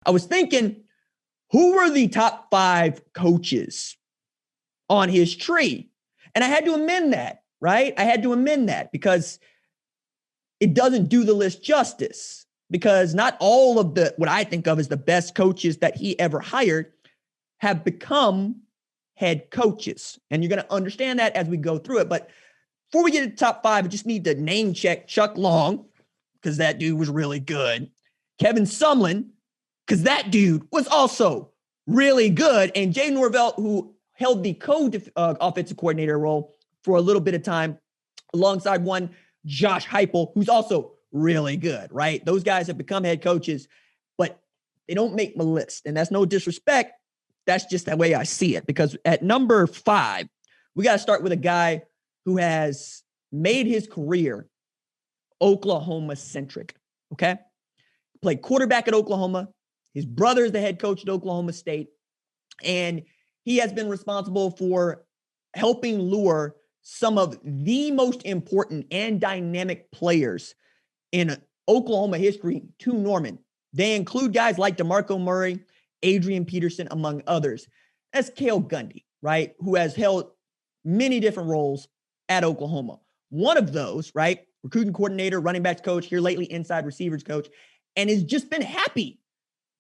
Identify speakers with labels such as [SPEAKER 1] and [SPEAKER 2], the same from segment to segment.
[SPEAKER 1] I was thinking, who were the top 5 coaches on his tree? And I had to amend that, right? I had to amend that because it doesn't do the list justice, because not all of what I think of as the best coaches that he ever hired have become head coaches. And you're going to understand that as we go through it. But before we get to the top 5, I just need to name check Chuck Long, because that dude was really good. Kevin Sumlin, because that dude was also really good. And Jay Norvell, who held the offensive coordinator role for a little bit of time, alongside one Josh Heupel, who's also really good, right? Those guys have become head coaches, but they don't make my list. And that's no disrespect. That's just the way I see it. Because at number 5, we got to start with a guy who has made his career Oklahoma-centric, okay? Played quarterback at Oklahoma. His brother is the head coach at Oklahoma State. And he has been responsible for helping lure some of the most important and dynamic players in Oklahoma history to Norman. They include guys like DeMarco Murray, Adrian Peterson, among others. That's Kale Gundy, right, who has held many different roles at Oklahoma. One of those, right, recruiting coordinator, running backs coach, here lately inside receivers coach, and has just been happy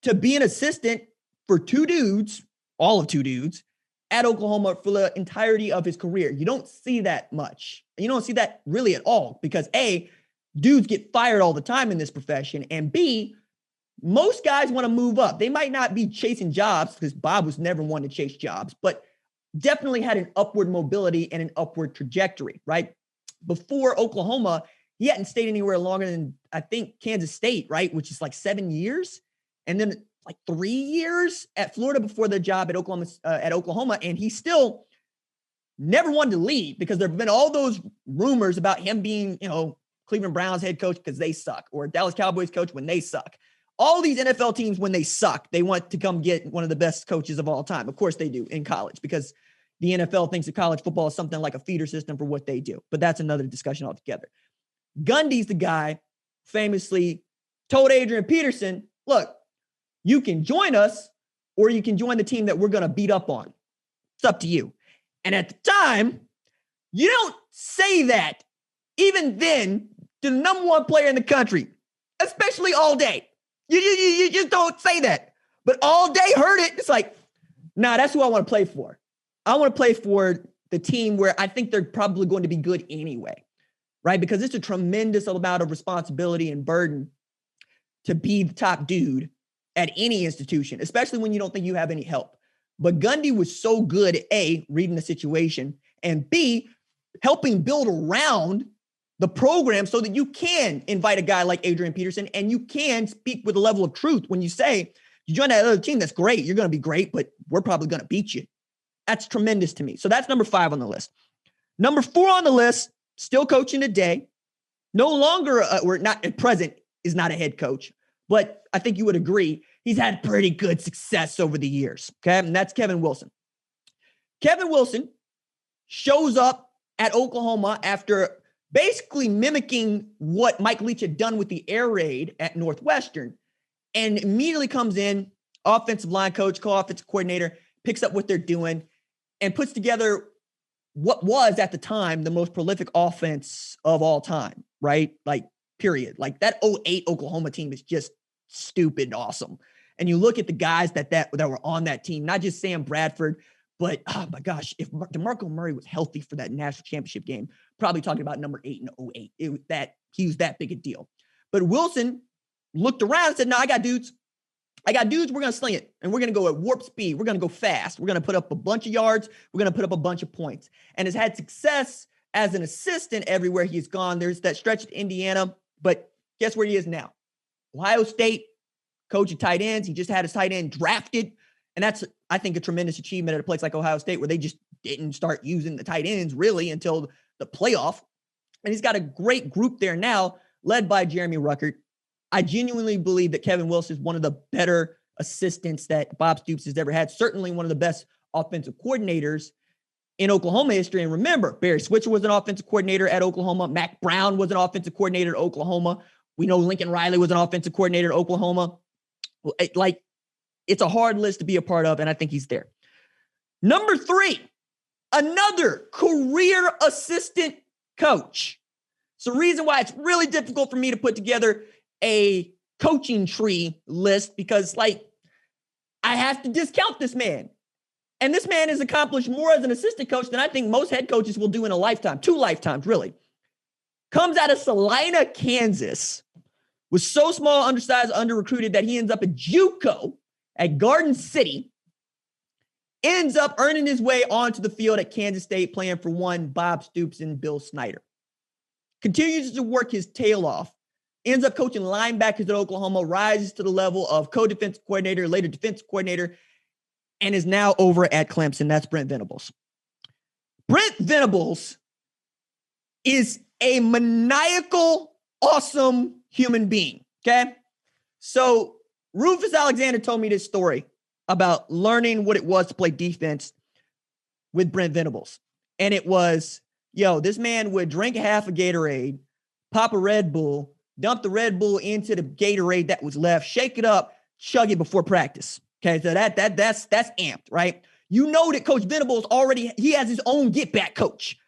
[SPEAKER 1] to be an assistant for 2 dudes, all of 2 dudes, at Oklahoma for the entirety of his career. You don't see that much. You don't see that really at all because A, dudes get fired all the time in this profession, and B, most guys want to move up. They might not be chasing jobs because Bob was never one to chase jobs, but definitely had an upward mobility and an upward trajectory, right? Before Oklahoma, he hadn't stayed anywhere longer than, I think, Kansas State, right? Which is like 7 years. And then like 3 years at Florida before the job at Oklahoma. And he still never wanted to leave because there have been all those rumors about him being, Cleveland Browns head coach because they suck, or Dallas Cowboys coach when they suck. All these NFL teams, when they suck, they want to come get one of the best coaches of all time. Of course they do in college because the NFL thinks that college football is something like a feeder system for what they do. But that's another discussion altogether. Gundy's the guy famously told Adrian Peterson, look, you can join us or you can join the team that we're going to beat up on. It's up to you. And at the time, you don't say that even then to the number 1 player in the country, especially all day. You just don't say that. But all day heard it. It's like, nah, that's who I want to play for. I want to play for the team where I think they're probably going to be good anyway, right? Because it's a tremendous amount of responsibility and burden to be the top dude at any institution, especially when you don't think you have any help. But Gundy was so good at A, reading the situation, and B, helping build around the program so that you can invite a guy like Adrian Peterson and you can speak with a level of truth when you say, you join that other team, that's great. You're going to be great, but we're probably going to beat you. That's tremendous to me. So that's number 5 on the list. Number 4 on the list, still coaching today. No longer, or not at present, is not a head coach, but I think you would agree he's had pretty good success over the years. Okay. And that's Kevin Wilson. Kevin Wilson shows up at Oklahoma after basically mimicking what Mike Leach had done with the air raid at Northwestern, and immediately comes in, offensive line coach, co-offensive coordinator, picks up what they're doing and puts together what was at the time the most prolific offense of all time, right? Like, period. Like that 2008 Oklahoma team is just stupid awesome. And you look at the guys that were on that team, not just Sam Bradford, but oh my gosh, if DeMarco Murray was healthy for that national championship game, probably talking about number 8 in 2008. He was that big a deal. But Wilson looked around and said, no, I got dudes. We're going to sling it. And we're going to go at warp speed. We're going to go fast. We're going to put up a bunch of yards. We're going to put up a bunch of points. And has had success as an assistant everywhere he's gone. There's that stretch at Indiana. But guess where he is now? Ohio State, coach of tight ends. He just had his tight end drafted. And that's, I think, a tremendous achievement at a place like Ohio State where they just didn't start using the tight ends really until the playoff. And he's got a great group there now led by Jeremy Ruckert. I genuinely believe that Kevin Wilson is one of the better assistants that Bob Stoops has ever had. Certainly one of the best offensive coordinators in Oklahoma history. And remember, Barry Switzer was an offensive coordinator at Oklahoma. Mac Brown was an offensive coordinator at Oklahoma. We know Lincoln Riley was an offensive coordinator at Oklahoma. Like, it's a hard list to be a part of, and I think he's there. Number 3, another career assistant coach. It's the reason why it's really difficult for me to put together a coaching tree list, because I have to discount this man. And this man has accomplished more as an assistant coach than I think most head coaches will do in a lifetime, 2 lifetimes, really. Comes out of Salina, Kansas, was so small, undersized, under-recruited that he ends up at JUCO at Garden City, ends up earning his way onto the field at Kansas State, playing for one Bob Stoops and Bill Snyder. Continues to work his tail off, ends up coaching linebackers at Oklahoma, rises to the level of co-defensive coordinator, later defensive coordinator, and is now over at Clemson. That's Brent Venables. Brent Venables is a maniacal, awesome human being, okay? So Rufus Alexander told me this story about learning what it was to play defense with Brent Venables. And it was, this man would drink half a Gatorade, pop a Red Bull, dump the Red Bull into the Gatorade that was left, shake it up, chug it before practice. Okay, so that's amped, right? You know that Coach Venables he has his own get-back coach.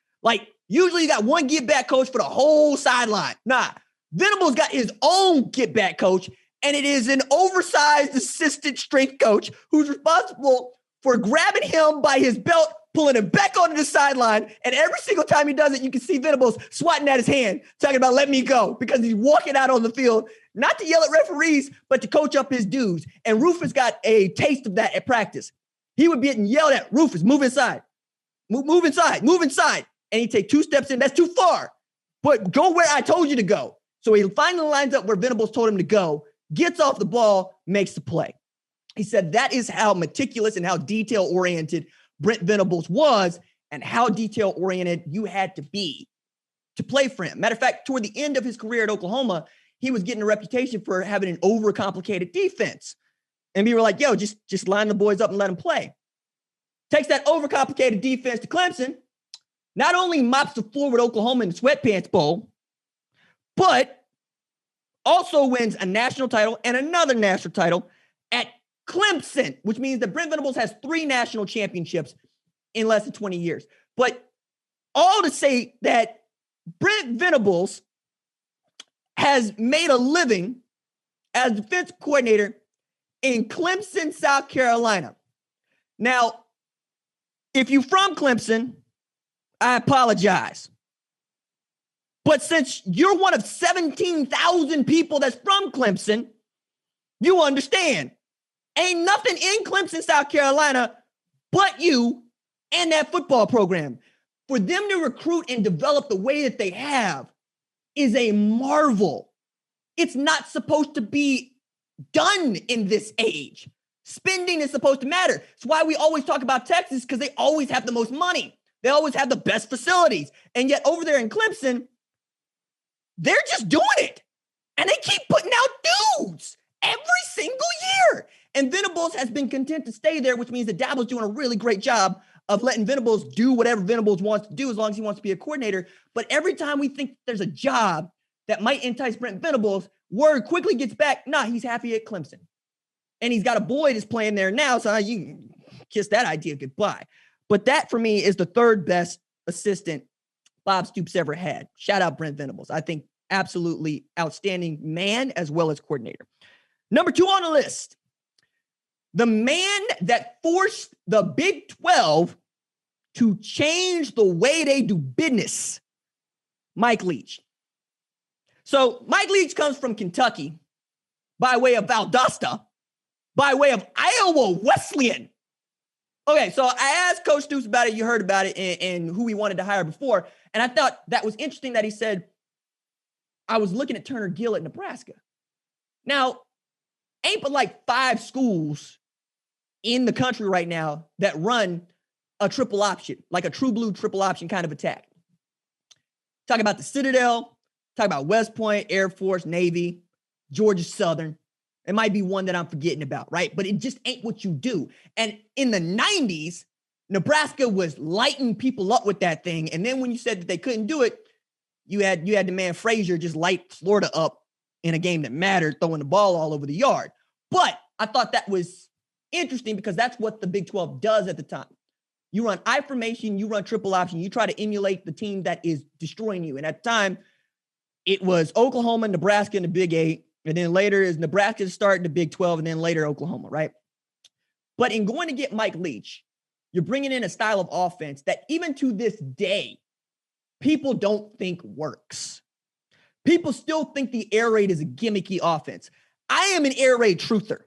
[SPEAKER 1] Usually you got one get-back coach for the whole sideline. Nah, Venables got his own get-back coach, and it is an oversized assistant strength coach who's responsible for grabbing him by his belt, pulling him back onto the sideline, and every single time he does it, you can see Venables swatting at his hand, talking about let me go, because he's walking out on the field, not to yell at referees, but to coach up his dudes. And Rufus got a taste of that at practice. He would be getting yelled at, Rufus, move inside, move inside, move inside. And he'd take 2 steps in, that's too far, but go where I told you to go. So he finally lines up where Venables told him to go, gets off the ball, makes the play. He said that is how meticulous and how detail-oriented Brent Venables was, and how detail-oriented you had to be to play for him. Matter of fact, toward the end of his career at Oklahoma, he was getting a reputation for having an overcomplicated defense. And we were like, just line the boys up and let them play. Takes that overcomplicated defense to Clemson, not only mops the floor with Oklahoma in the Sweatpants Bowl, but also wins a national title and another national title at Clemson, which means that Brent Venables has 3 national championships in less than 20 years. But all to say that Brent Venables has made a living as defense coordinator in Clemson, South Carolina. Now, if you're from Clemson, I apologize. But since you're one of 17,000 people that's from Clemson, you understand. Ain't nothing in Clemson, South Carolina, but you and that football program. For them to recruit and develop the way that they have is a marvel. It's not supposed to be done in this age. Spending is supposed to matter. It's why we always talk about Texas, because they always have the most money. They always have the best facilities. And yet over there in Clemson, they're just doing it. And they keep putting out dudes every single year. And Venables has been content to stay there, which means that Dabo's doing a really great job of letting Venables do whatever Venables wants to do as long as he wants to be a coordinator. But every time we think there's a job that might entice Brent Venables, word quickly gets back, he's happy at Clemson. And he's got a boy that's playing there now, so you can kiss that idea goodbye. But that, for me, is the 3rd best assistant Bob Stoops ever had. Shout out Brent Venables. I think absolutely outstanding man as well as coordinator. Number 2 on the list, the man that forced the Big 12 to change the way they do business, Mike Leach. So Mike Leach comes from Kentucky by way of Valdosta, by way of Iowa Wesleyan. Okay, so I asked Coach Stoops about it. You heard about it and who he wanted to hire before. And I thought that was interesting that he said, I was looking at Turner Gill at Nebraska. Now, ain't but like 5 schools in the country right now that run a triple option, like a true blue triple option kind of attack. Talk about the Citadel, talk about West Point, Air Force, Navy, Georgia Southern. It might be one that I'm forgetting about, right? But it just ain't what you do. And in the 90s, Nebraska was lighting people up with that thing. And then when you said that they couldn't do it, you had the man Frazier just light Florida up in a game that mattered, throwing the ball all over the yard. But I thought that was interesting because that's what the Big 12 does at the time. You run I formation, you run triple option, you try to emulate the team that is destroying you. And at the time, it was Oklahoma, Nebraska in the Big 8, and then later is Nebraska to start in the Big 12, and then later Oklahoma, right? But in going to get Mike Leach, you're bringing in a style of offense that even to this day, people don't think works. People still think the air raid is a gimmicky offense. I am an air raid truther,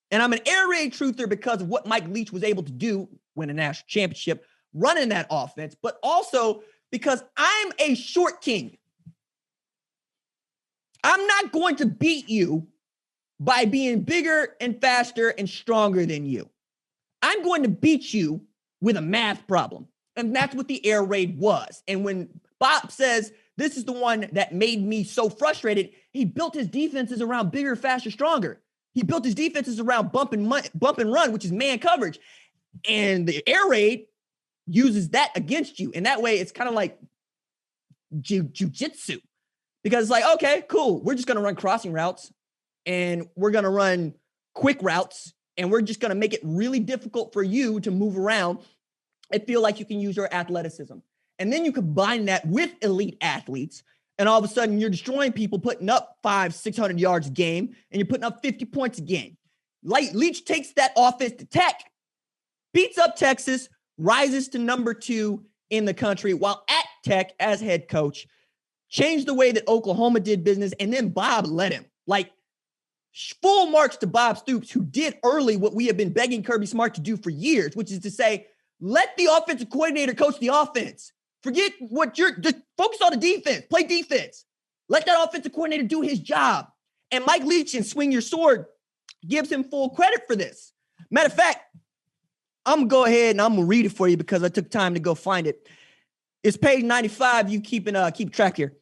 [SPEAKER 1] and I'm an air raid truther because of what Mike Leach was able to do, win a national championship, running that offense, but also because I'm a short king. I'm not going to beat you by being bigger and faster and stronger than you. I'm going to beat you with a math problem. And that's what the air raid was. And when Bob says, this is the one that made me so frustrated, he built his defenses around bigger, faster, stronger. He built his defenses around bump and run, which is man coverage. And the air raid uses that against you. And that way it's kind of like jujitsu. Because it's like, okay, cool. We're just going to run crossing routes and we're going to run quick routes and we're just going to make it really difficult for you to move around and feel like you can use your athleticism. And then you combine that with elite athletes and all of a sudden you're destroying people, putting up 500-600 yards a game and you're putting up 50 points a game. Leach takes that offense to Tech, beats up Texas, rises to number 2 in the country while at Tech as head coach. Changed the way that Oklahoma did business, and then Bob led him. Like, full marks to Bob Stoops, who did early what we have been begging Kirby Smart to do for years, which is to say, let the offensive coordinator coach the offense. Forget what just focus on the defense. Play defense. Let that offensive coordinator do his job. And Mike Leach and Swing Your Sword gives him full credit for this. Matter of fact, I'm going to go ahead and I'm going to read it for you because I took time to go find it. It's page 95. You keep track here.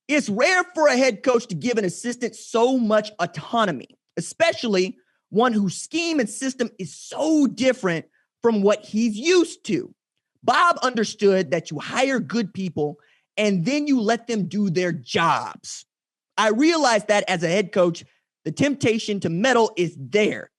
[SPEAKER 1] It's rare for a head coach to give an assistant so much autonomy, especially one whose scheme and system is so different from what he's used to. Bob understood that you hire good people and then you let them do their jobs. I realized that as a head coach, the temptation to meddle is there,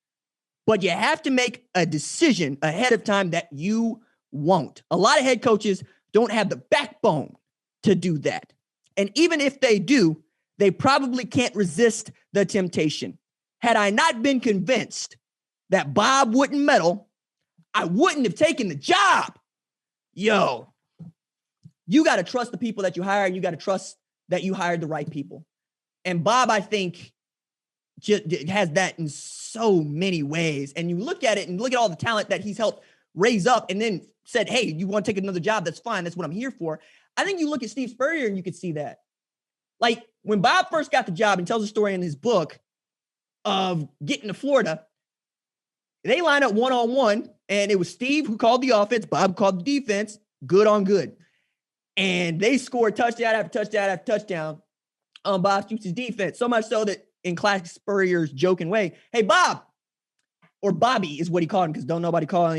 [SPEAKER 1] but you have to make a decision ahead of time that you won't. A lot of head coaches don't have the backbone to do that. And even if they do, they probably can't resist the temptation. Had I not been convinced that Bob wouldn't meddle, I wouldn't have taken the job. Yo, you got to trust the people that you hire, and you got to trust that you hired the right people. And Bob, I think, just has that in so many ways. And you look at it and look at all the talent that he's helped raise up and then said, hey, you want to take another job? That's fine. That's what I'm here for. I think you look at Steve Spurrier and you could see that. Like when Bob first got the job and tells a story in his book of getting to Florida, they line up one-on-one and it was Steve who called the offense, Bob called the defense, good on good. And they scored touchdown after touchdown after touchdown on Bob Stoops' defense. So much so that in classic Spurrier's joking way, hey, Bob, or Bobby is what he called him because don't nobody call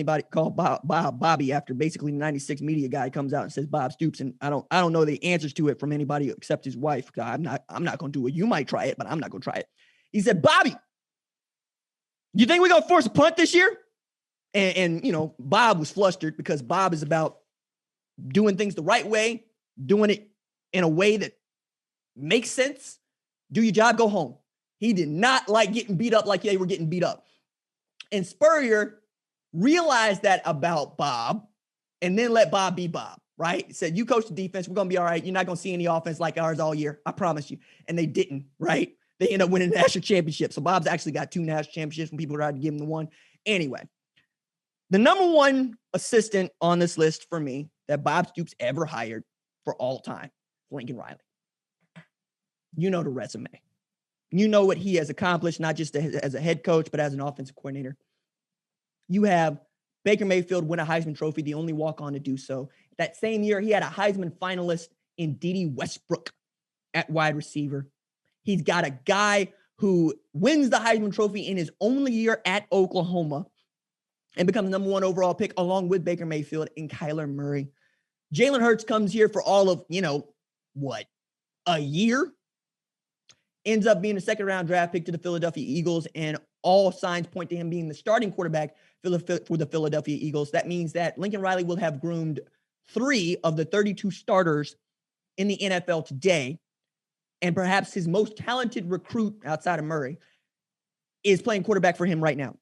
[SPEAKER 1] Bobby after basically the 96 media guy comes out and says Bob Stoops. And I don't know the answers to it from anybody except his wife. I'm not going to do it. You might try it, but I'm not going to try it. He said, Bobby, you think we're going to force a punt this year? And, you know, Bob was flustered because Bob is about doing things the right way, doing it in a way that makes sense. Do your job, go home. He did not like getting beat up like they were getting beat up. And Spurrier realized that about Bob and then let Bob be Bob, right? He said, you coach the defense. We're going to be all right. You're not going to see any offense like ours all year. I promise you. And they didn't, right? They ended up winning the national championship. So Bob's actually got 2 national championships when people tried to give him the one. Anyway, the number one assistant on this list for me that Bob Stoops ever hired for all time, Lincoln Riley. You know the resume. You know what he has accomplished, not just as a head coach, but as an offensive coordinator. You have Baker Mayfield win a Heisman Trophy, the only walk-on to do so. That same year, he had a Heisman finalist in Dede Westbrook at wide receiver. He's got a guy who wins the Heisman Trophy in his only year at Oklahoma and becomes number 1 overall pick along with Baker Mayfield and Kyler Murray. Jalen Hurts comes here for all of, a year? Ends up being a second-round draft pick to the Philadelphia Eagles and all signs point to him being the starting quarterback for the Philadelphia Eagles. That means that Lincoln Riley will have groomed 3 of the 32 starters in the NFL today. And perhaps his most talented recruit outside of Murray is playing quarterback for him right now.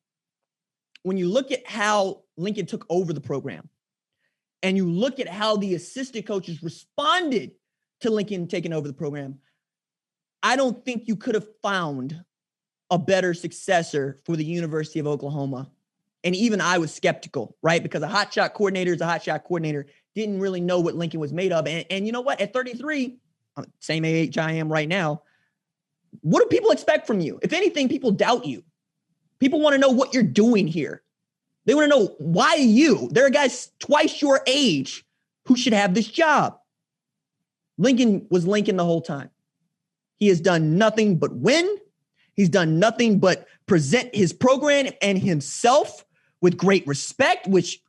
[SPEAKER 1] When you look at how Lincoln took over the program, and you look at how the assistant coaches responded to Lincoln taking over the program, I don't think you could have found a better successor for the University of Oklahoma. And even I was skeptical, right? Because a hotshot coordinator is a hotshot coordinator. Didn't really know what Lincoln was made of. And you know what? At 33, same age I am right now, what do people expect from you? If anything, people doubt you. People want to know what you're doing here. They want to know, why you? There are guys twice your age who should have this job. Lincoln was Lincoln the whole time. He has done nothing but win. He's done nothing but present his program and himself with great respect, which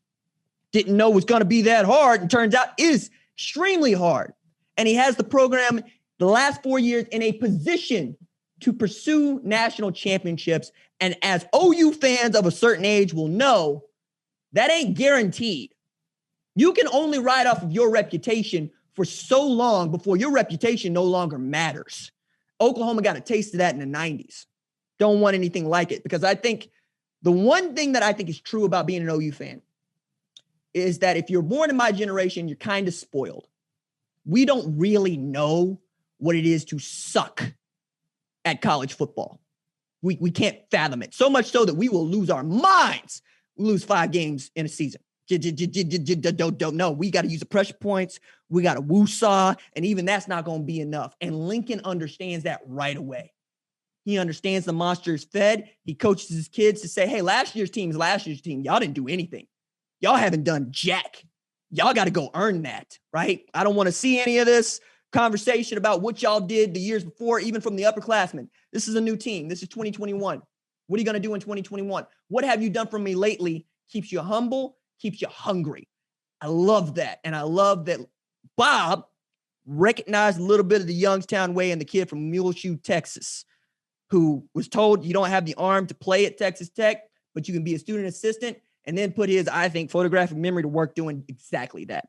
[SPEAKER 1] didn't know was going to be that hard, and turns out is extremely hard. And he has the program the last 4 years in a position to pursue national championships. And as OU fans of a certain age will know, that ain't guaranteed. You can only ride off of your reputation for so long before your reputation no longer matters. Oklahoma got a taste of that in the 90s. Don't want anything like it, because I think the one thing that I think is true about being an OU fan is that if you're born in my generation, you're kind of spoiled. We don't really know what it is to suck at college football. We can't fathom it. So much so that we will lose our minds. We lose 5 games in a season. Don't know. We got to use the pressure points. We got to woo-saw, and even that's not going to be enough. And Lincoln understands that right away. He understands the monster is fed. He coaches his kids to say, hey, last year's team is last year's team. Y'all didn't do anything. Y'all haven't done jack. Y'all got to go earn that, right? I don't want to see any of this conversation about what y'all did the years before, even from the upperclassmen. This is a new team. This is 2021. What are you going to do in 2021? What have you done for me lately? Keeps you humble, keeps you hungry. I love that. And I love that Bob recognized a little bit of the Youngstown way and the kid from Muleshoe, Texas, who was told you don't have the arm to play at Texas Tech, but you can be a student assistant, and then put his, I think, photographic memory to work doing exactly that.